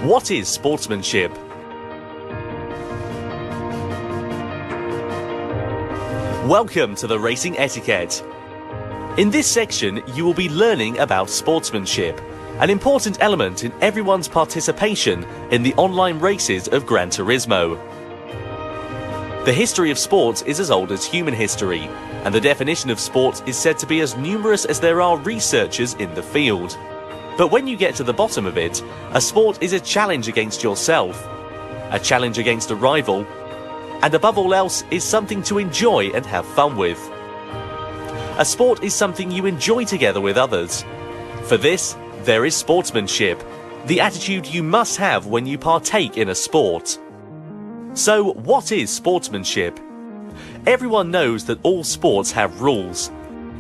What is sportsmanship? Welcome to the Racing Etiquette. In this section, you will be learning about sportsmanship, an important element in everyone's participation in the online races of Gran Turismo. The history of sports is as old as human history, and the definition of sports is said to be as numerous as there are researchers in the field. But when you get to the bottom of it, a sport is a challenge against yourself, a challenge against a rival, and above all else is something to enjoy and have fun with. A sport is something you enjoy together with others. For this, there is sportsmanship, the attitude you must have when you partake in a sport. So, what is sportsmanship? Everyone knows that all sports have rules.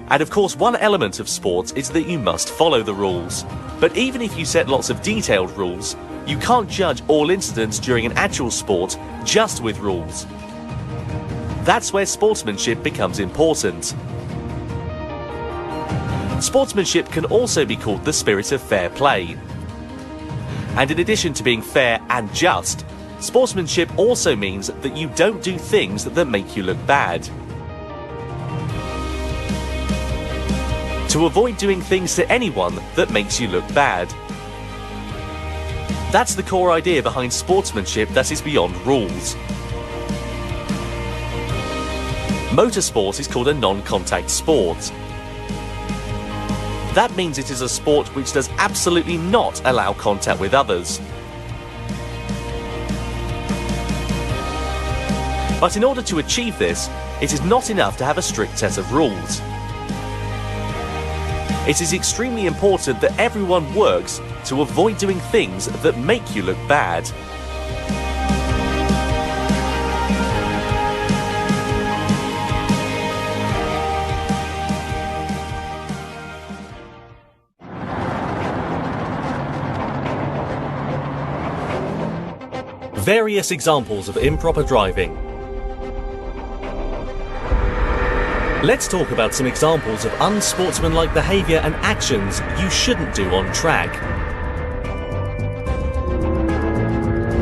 And of course, one element of sports is that you must follow the rules. But even if you set lots of detailed rules, you can't judge all incidents during an actual sport just with rules. That's where sportsmanship becomes important. Sportsmanship can also be called the spirit of fair play. And in addition to being fair and just, sportsmanship also means that you don't do things that make you look bad. To avoid doing things to anyone that makes you look bad. That's the core idea behind sportsmanship that is beyond rules. Motorsport is called a non-contact sport. That means it is a sport which does absolutely not allow contact with others. But in order to achieve this, it is not enough to have a strict set of rules. It is extremely important that everyone works to avoid doing things that make you look bad. Various examples of improper driving. Let's talk about some examples of unsportsmanlike behaviour and actions you shouldn't do on track.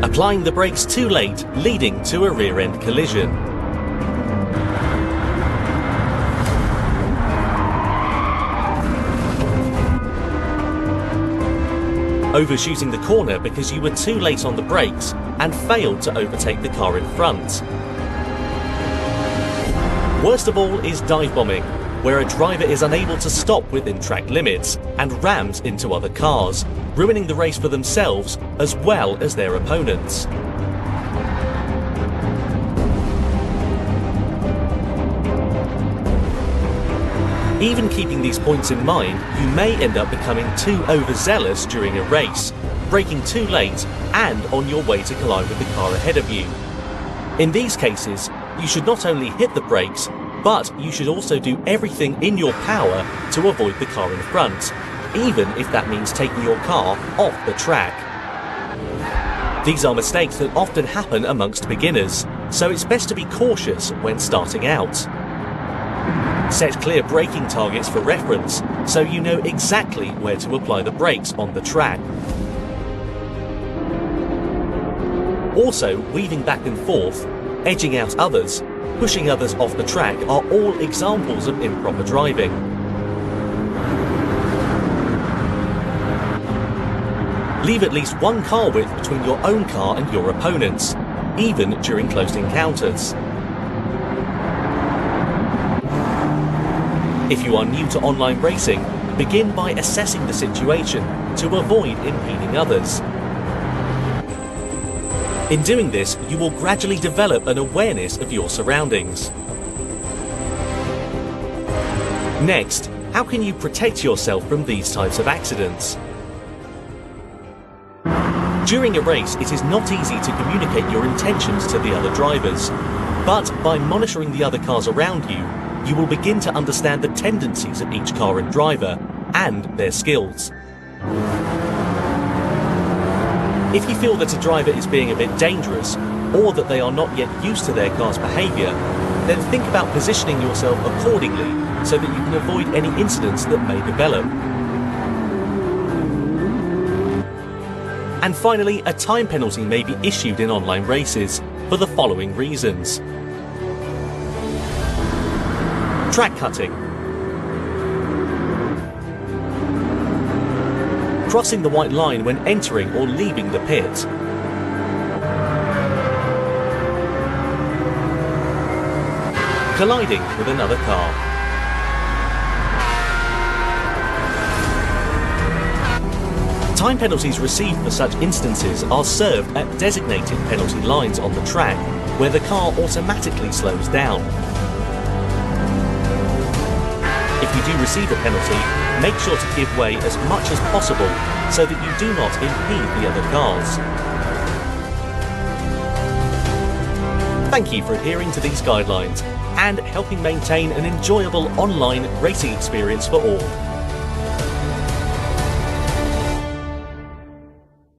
Applying the brakes too late, leading to a rear-end collision. Overshooting the corner because you were too late on the brakes and failed to overtake the car in front. Worst of all is dive bombing, where a driver is unable to stop within track limits and rams into other cars, ruining the race for themselves as well as their opponents. Even keeping these points in mind, you may end up becoming too overzealous during a race, braking too late and on your way to collide with the car ahead of you. In these cases, you should not only hit the brakes, but you should also do everything in your power to avoid the car in front, even if that means taking your car off the track. These are mistakes that often happen amongst beginners, so it's best to be cautious when starting out. Set clear braking targets for reference, so you know exactly where to apply the brakes on the track. Also, weaving back and forth, edging out others, pushing others off the track are all examples of improper driving. Leave at least one car width between your own car and your opponent's, even during close encounters. If you are new to online racing, begin by assessing the situation to avoid impeding others. In doing this, you will gradually develop an awareness of your surroundings. Next, how can you protect yourself from these types of accidents? During a race, it is not easy to communicate your intentions to the other drivers, but by monitoring the other cars around you, you will begin to understand the tendencies of each car and driver, and their skills. If you feel that a driver is being a bit dangerous, or that they are not yet used to their car's behaviour, then think about positioning yourself accordingly so that you can avoid any incidents that may develop. And finally, a time penalty may be issued in online races for the following reasons. Track cutting. Crossing the white line when entering or leaving the pit. Colliding with another car. Time penalties received for such instances are served at designated penalty lines on the track, where the car automatically slows down. If you do receive a penalty, make sure to give way as much as possible so that you do not impede the other cars. Thank you for adhering to these guidelines and helping maintain an enjoyable online racing experience for all.